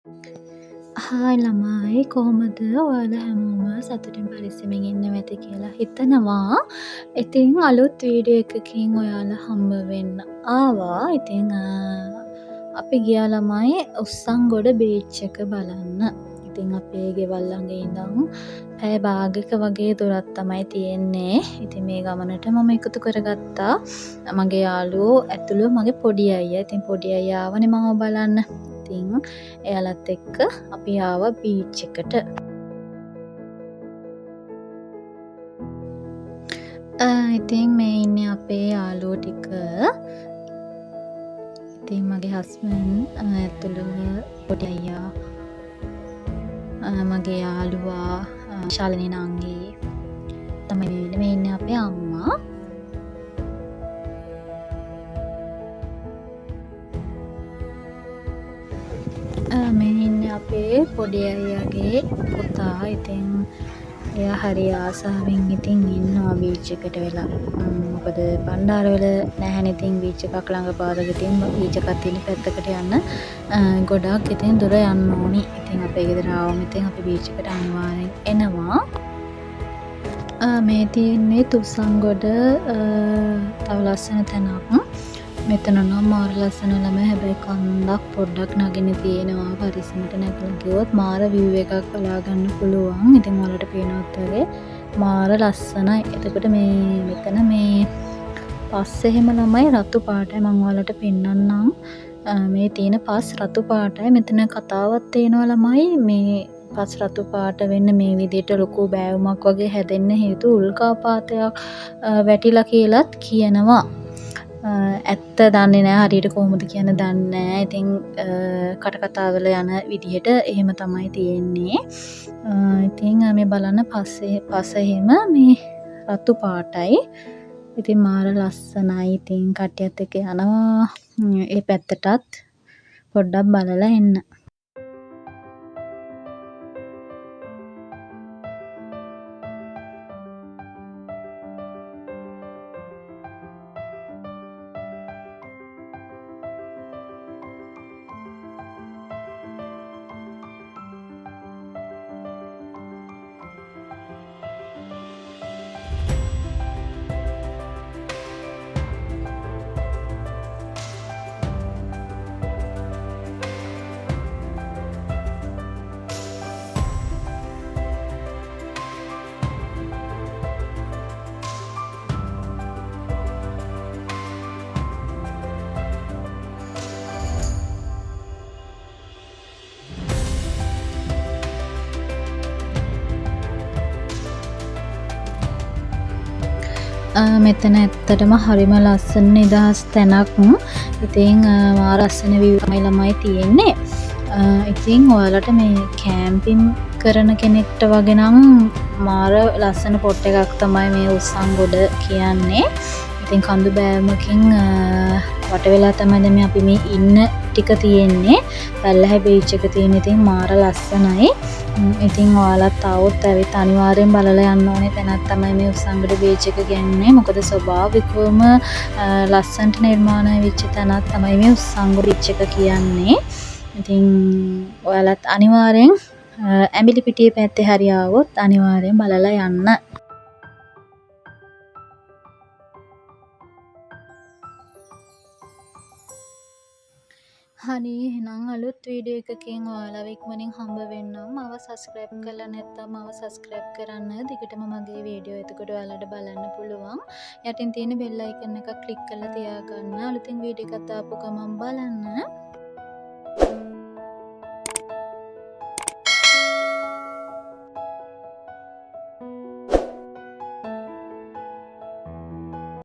Hi ළමයි කොහොමද? ඔයාලා හැමෝම සතුටින් පරිස්සමෙන් ඉන්නවා ඇති කියලා හිතනවා. ඉතින් අලුත් වීඩියෝ එකකින් ඔයාලා හම්බ වෙන්න ආවා. ඉතින් අපි ගියා ළමයි උස්සංගොඩ බීච් එක බලන්න. ඉතින් අපේ ගෙවල් ළඟ ඉඳන් පැය භාගයක වගේ දුරක් තමයි තියෙන්නේ. ඉතින් මේ ගමනට මම එකතු කරගත්තා මගේ යාළුවෝ ඇතුළු මගේ පොඩි අයියා. ඉතින් පොඩි අයියා ආවනේ මම බලන්න. ඉතින් එයාලත් එක්ක අපි ආවා බීච් එකට. ඉතින් මේ ඉන්නේ අපේ යාළුවෝ ටික. ඉතින් මගේ හස්බන්ඩ් ඇතුළු පොඩි අයියා, මගේ යාළුවා ශාලිනී නංගී තමයි ඉන්නේ. මේ ඉන්නේ අපේ අම්මා. මේ ඉන්නේ අපේ පොඩි අයියාගේ පුතා. ඉතින් එයා හරි ආසාවෙන් ඉතින් ඉන්නවා බීච් එකට වෙලා. මොකද බණ්ඩාරවල නැහැනේ ඉතින් බීච් එකක් ළඟ පාරක ඉතින් බීච් එකක් තියෙන පැත්තකට යන්න ගොඩක් ඉතින් දුර යන්න ඕනි. ඉතින් අපේ ගෙදර ආවම ඉතින් අපි බීච් එකට අනිවාර්යෙන් එනවා. මේ තියෙන්නේ තුසංගොඩ තව ලස්සන තැනක්. මෙතන නම් මාර ලස්සන ළමයි. හැබැයි කන්දක් පොඩ්ඩක් නගින්න තියෙනවා. පරිස්සමට නැගලා ගියොත් මාර view එකක් බලා ගන්න පුළුවන්. ඉතින් ඔයාලට පේනවත් වගේ මාර ලස්සනයි. එතකොට මේ මෙතන මේ පස් එහෙම ළමයි රතු පාටයි. මම ඔයාලට පෙන්නන්නම්. මේ තියෙන පස් රතු පාටයි. මෙතන කතාවක් තියෙනවා ළමයි. මේ පස් රතු පාට වෙන්න මේ විදිහට ලොකු බෑවුමක් වගේ හැදෙන්න හේතුව උල්කාපාතයක් වැටිලා කියලාත් කියනවා. ඇත්ත දන්නේ නැහැ හරියට කොහොමද කියන්නේ දන්නේ නැහැ. ඉතින් කටකතාවල යන විදිහට එහෙම තමයි තියෙන්නේ. ඉතින් මේ බලන්න පස එහෙම මේ රතු පාටයි. ඉතින් මාර ලස්සනයි. ඉතින් කට්ටියත් එක්ක යනවා ඒ පැත්තටත් පොඩ්ඩක් බලලා එන්න. මෙතන ඇත්තටම හරිම ලස්සන නිදහස් තැනක්. ඉතින් මාර ලස්සන view තමයි ළමයි තියෙන්නේ. ඉතින් ඔයාලට මේ කැම්පින් කරන කෙනෙක්ට වගේ නම් මාර ලස්සන පොට් එකක් තමයි මේ උස්සංගොඩ කියන්නේ. ඉතින් කඳු බෑවුමකින් වට වෙලා තමයි මේ අපි මේ ඉන්න ටික තියෙන්නේ. පැල්ලහැ බීච් එක තියෙන. ඉතින් මාර ලස්සනයි. ඉතින් ඔයාලත් ආවොත් ඇවිත් අනිවාර්යෙන් බලලා යන්න ඕනේ තැනක් තමයි මේ උස්සංගොඩ බීච් එක කියන්නේ. මොකද ස්වභාවිකවම ලස්සනට නිර්මාණය වෙච්ච තැනක් තමයි මේ උස්සංගොඩ බීච් එක කියන්නේ. ඉතින් ඔයාලත් අනිවාර්යෙන් ඇඹිලිපිටිය පැත්තේ හරි ආවොත් අනිවාර්යෙන් බලලා යන්න. හරි එහෙනම් අලුත් වීඩියෝ එකකින් ඔයාලව ඉක්මනින් හම්බ වෙන්නම්. මාව සබ්ස්ක්‍රයිබ් කරලා නැත්නම් මාව සබ්ස්ක්‍රයිබ් කරන්න. දිගටම මගේ වීඩියෝ එතකොට ඔයාලට බලන්න පුළුවන්. යටින් තියෙන බෙල් අයිකන් එක ක්ලික් කරලා තියාගන්න. අලුතින් වීඩියෝ එකක් ආපු ගමන් බලන්න.